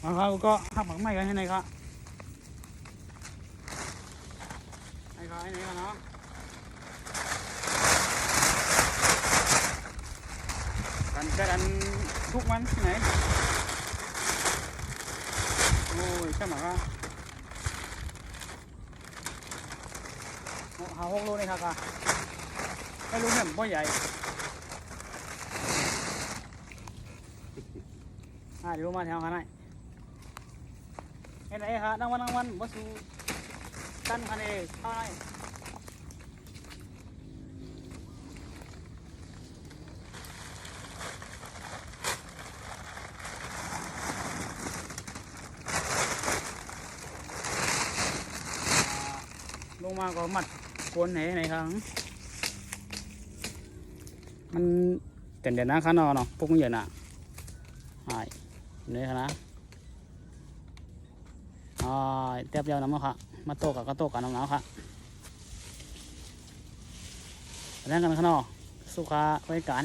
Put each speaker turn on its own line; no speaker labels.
มาครับก็หักหมักไหม้กันให้ไหนครับให้ครับให้ไหนกันเนาะกันแค่อันทุกวันไหนโอ้ยใช่ไหมครับหา6 โลนี่ครับไม่รู้เนี่ยบ่ใหญ่เดี๋ยวมาแถวกันไหนครับนั่งวันบ่สู้กันคันเองเท่าไหร่ลงมาก็มัดโกนไหนครับมันเด่นๆนะข้างนอกเนาะพวกมันเยอะนะหายนี่ครับเตียบเดียวน้ำมันค่ะมาโตกับก็โตกับน้ำหนาวค่ะแล้วกันข้างนอกสุขาไว้การ